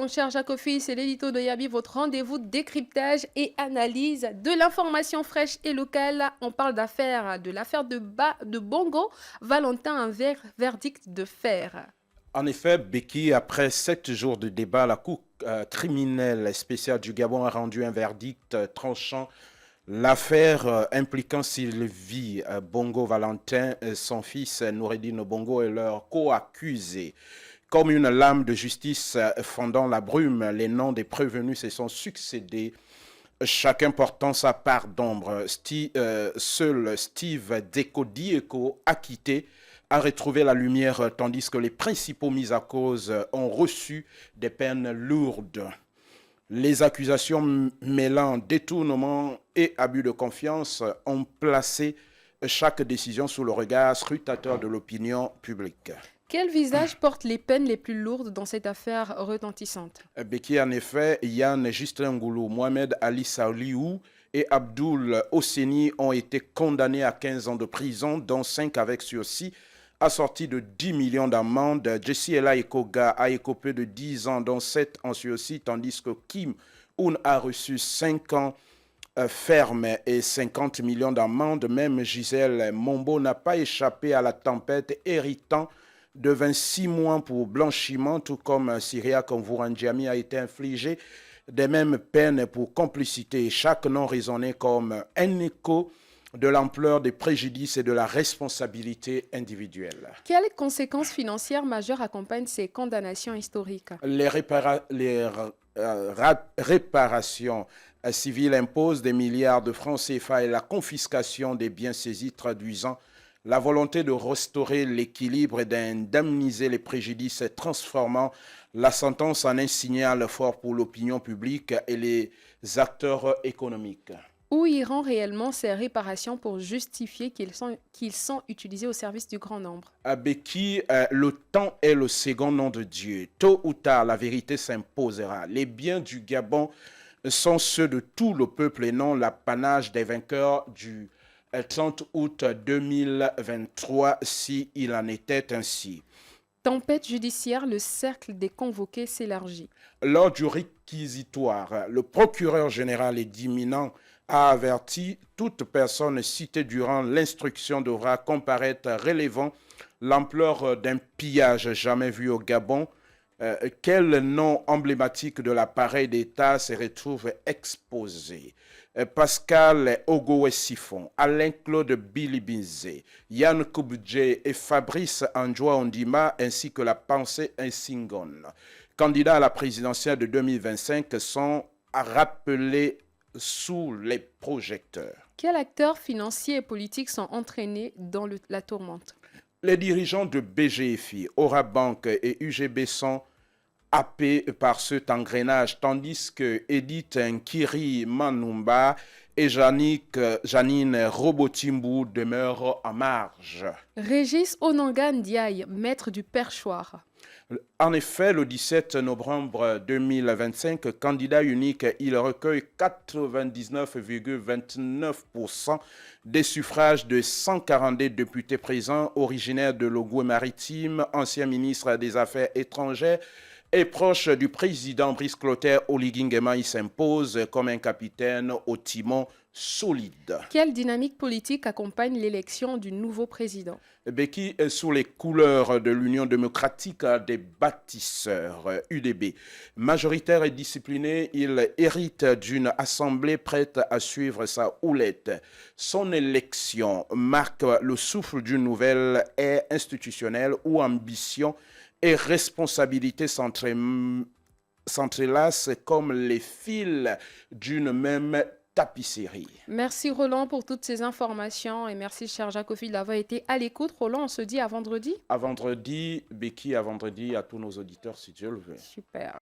Mon cher Jacofi, c'est l'édito de Yabi, votre rendez-vous décryptage et analyse de l'information fraîche et locale. On parle de l'affaire de Bongo. Valentin, verdict de fer. En effet, Becky, après 7 jours de débat, la Cour criminelle spéciale du Gabon a rendu un verdict tranchant. L'affaire impliquant Sylvie Bongo Valentin, son fils Noureddine Bongo et leurs co-accusés. Comme une lame de justice fendant la brume, les noms des prévenus se sont succédés, chacun portant sa part d'ombre. Seul Steve Deko acquitté a retrouvé la lumière, tandis que les principaux mis à cause ont reçu des peines lourdes. Les accusations mêlant détournement et abus de confiance ont placé chaque décision sous le regard scrutateur de l'opinion publique. Quel visage porte les peines les plus lourdes dans cette affaire retentissante? Beki, en effet, Yann Justin Ngoulou, Mohamed Ali Saliou et Abdoul Osseni ont été condamnés à 15 ans de prison, dont 5 avec sursis, assortis de 10 millions d'amendes. Jessie Ella Ekoga a écopé de 10 ans, dont 7 en sursis, tandis que Kim Un a reçu 5 ans ferme et 50 millions d'amendes. Même Gisèle Mombo n'a pas échappé à la tempête, héritant de 26 mois pour blanchiment, tout comme Syria Kamvourandjami a été infligé des mêmes peines pour complicité. Chaque nom résonnait comme un écho de l'ampleur des préjudices et de la responsabilité individuelle. Quelles conséquences financières majeures accompagnent ces condamnations historiques? Réparations civiles imposent des milliards de francs CFA et la confiscation des biens saisis, traduisant la volonté de restaurer l'équilibre et d'indemniser les préjudices, transformant la sentence en un signal fort pour l'opinion publique et les acteurs économiques. Où iront réellement ces réparations pour justifier qu'ils sont utilisés au service du grand nombre? À Beki, le temps est le second nom de Dieu. Tôt ou tard, la vérité s'imposera. Les biens du Gabon sont ceux de tout le peuple et non l'apanage des vainqueurs du 30 août 2023, si il en était ainsi. Tempête judiciaire, le cercle des convoqués s'élargit. Lors du réquisitoire, le procureur général Ediminant a averti toute personne citée durant l'instruction devra comparaître, relevant l'ampleur d'un pillage jamais vu au Gabon. Quel nom emblématique de l'appareil d'État se retrouve exposé? Pascal Ogowe Siphon, Alain-Claude Bilibinze, Yann Koubdje et Fabrice Anjoua Ondima, ainsi que la pensée Insingone, candidats à la présidentielle de 2025, sont rappelés sous les projecteurs. Quels acteurs financiers et politiques sont entraînés dans la tourmente? Les dirigeants de BGFI, Orabank et UGB sont happés par cet engrenage, tandis que Edith Nkiri Manumba et Janine Robotimbu demeurent en marge. Régis Onanga Ndiaye, maître du perchoir. En effet, le 17 novembre 2025, candidat unique, il recueille 99,29% des suffrages de 142 députés présents, originaires de l'Ogooué-Maritime, ancien ministre des Affaires étrangères et proche du président Brice Clotaire Oligui Nguema. Il s'impose comme un capitaine au timon solide. Quelle dynamique politique accompagne l'élection du nouveau président? Beki est sous les couleurs de l'Union démocratique des bâtisseurs, UDB. Majoritaire et discipliné, il hérite d'une assemblée prête à suivre sa houlette. Son élection marque le souffle d'une nouvelle ère institutionnelle où ambition et responsabilité s'entrelacent comme les fils d'une même tapisserie. Merci Roland pour toutes ces informations et merci cher Jacofi d'avoir été à l'écoute. Roland, on se dit à vendredi. À vendredi, Becky, à vendredi à tous nos auditeurs si Dieu le veut. Super.